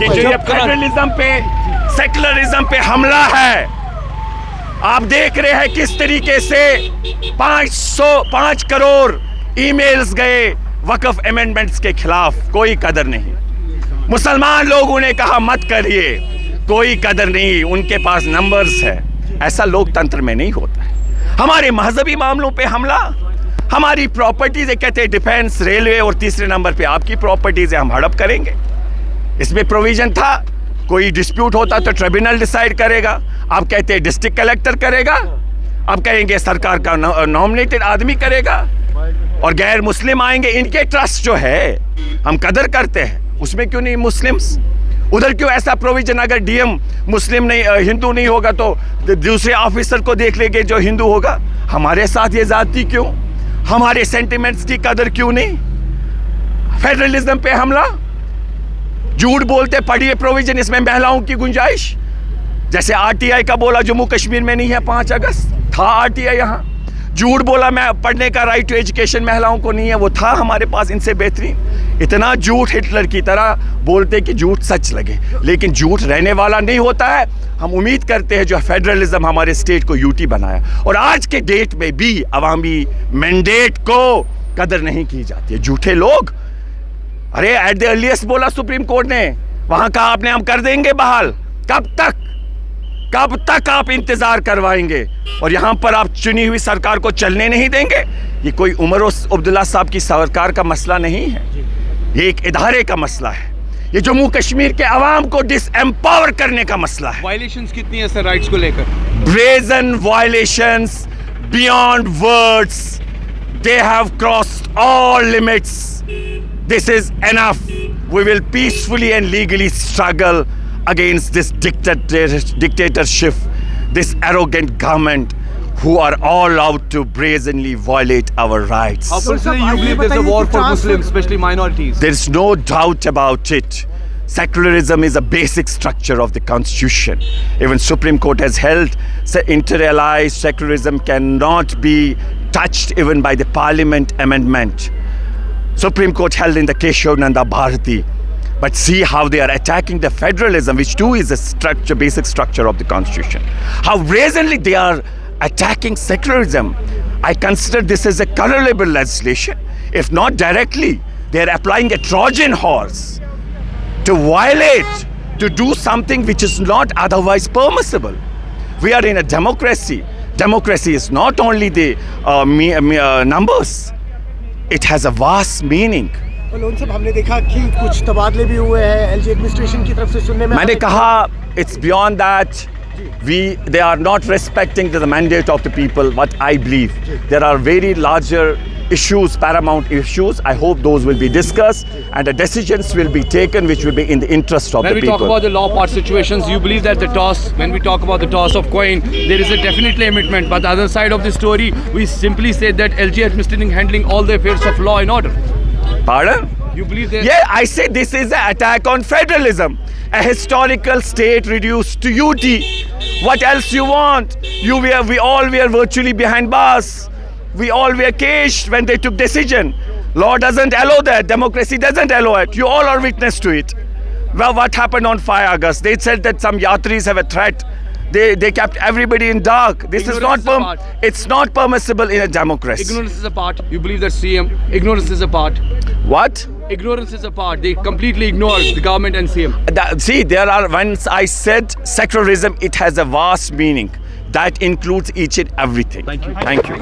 कि जो ये फेडरलिज्म पे सेकुलरिज्म पे हमला है, आप देख रहे हैं किस तरीके से 5 करोड़ ईमेल्स गए वक्फ अमेंडमेंट्स के खिलाफ। कोई कदर नहीं। मुसलमान लोगों ने कहा मत करिए, कोई कदर नहीं, उनके पास नंबर्स है। ऐसा लोकतंत्र में नहीं होता है। हमारे मजहबी मामलों पे हमला, हमारी प्रॉपर्टीज कहते हैं डिफेंस, रेलवे, और तीसरे नंबर पे आपकी प्रॉपर्टीज है, हम हड़प करेंगे। इसमें प्रोविजन था कोई डिस्प्यूट होता तो ट्रिब्यूनल डिसाइड करेगा। आप कहते हैं डिस्ट्रिक्ट कलेक्टर करेगा, आप कहेंगे सरकार का नॉमिनेटेड आदमी करेगा, और गैर मुस्लिम आएंगे। इनके ट्रस्ट जो है हम कदर करते हैं, उसमें क्यों नहीं मुस्लिम्स? उधर क्यों ऐसा प्रोविजन? अगर डीएम मुस्लिम नहीं, हिंदू नहीं होगा तो दूसरे ऑफिसर को देख लेंगे जो हिंदू होगा। हमारे साथ ये जाति क्यों? हमारे सेंटिमेंट्स की कदर क्यों नहीं? फेडरलिज्म पे हमला, झूठ बोलते। पढ़िए प्रोविजन, इसमें महिलाओं की गुंजाइश, जैसे आरटीआई का बोला जम्मू कश्मीर में नहीं है, 5 अगस्त था आरटीआई यहाँ। झूठ बोला मैं पढ़ने का राइट टू एजुकेशन महिलाओं को नहीं है, वो था हमारे पास इनसे बेहतरीन। इतना झूठ हिटलर की तरह बोलते कि झूठ सच लगे, लेकिन झूठ रहने वाला नहीं होता है। हम उम्मीद करते हैं जो फेडरलिज्म हमारे स्टेट को यूटी बनाया, और आज के डेट में भी अवामी मैंडेट को कदर नहीं की जाती है। झूठे लोग, अरे एट द अर्लीस्ट बोला सुप्रीम कोर्ट ने, वहां कहा आपने हम कर देंगे बहाल। कब तक आप इंतजार करवाएंगे? और यहां पर आप चुनी हुई सरकार को चलने नहीं देंगे। ये कोई उमर अब्दुल्ला साहब की सरकार का मसला नहीं है, ये एक इदारे का मसला है। ये जम्मू कश्मीर के अवाम को डिसएम्पावर करने का मसला है। वायलेशंस कितनी है सर राइट्स को लेकर? Brazen violations beyond words, they have crossed all limits. This is enough. We will peacefully and legally struggle against this dictatorship, this arrogant government who are all out to brazenly violate our rights. How personally you believe there's a war for Muslims, especially minorities? There is no doubt about it. Secularism is a basic structure of the Constitution. Even Supreme Court has held inter-allied secularism cannot be touched even by the Parliament amendment. Supreme Court held in the Keshav Nanda Bharati. But see how they are attacking the federalism, which too is a structure, basic structure of the Constitution. How brazenly they are attacking secularism. I consider this as a colorable legislation. If not directly, they are applying a Trojan horse to violate, to do something which is not otherwise permissible. We are in a democracy. Democracy is not only the numbers. It has a vast meaning. Loan साहब, हमने देखा कि कुछ तबादले भी हुए हैं LG administration की तरफ से सुनने में। मैंने कहा it's beyond that. They are not respecting the mandate of the people. What I believe, there are very larger issues, paramount issues. I hope those will be discussed and the decisions will be taken which will be in the interest of the people. When we talk about the law part situations, you believe that the toss, when we talk about the toss of coin, there is a definitely amendment. But the other side of the story, we simply say that LG administering handling all the affairs of law and order. Pardon? You believe that? Yeah, I say this is an attack on federalism. A historical state reduced to UT. What else you want? We all were virtually behind bars. We all were caged when they took decision. Law doesn't allow that. Democracy doesn't allow it. You all are witness to it. Well, what happened on 5 August? They said that some yatris have a threat. They kept everybody in dark. This is not it's not permissible in a democracy. Ignorance is a part. You believe that CM ignorance is a part. What? Ignorance is a part. They completely ignore the government and CM. See, there are, once I said secularism, it has a vast meaning. That includes each and everything. Thank you.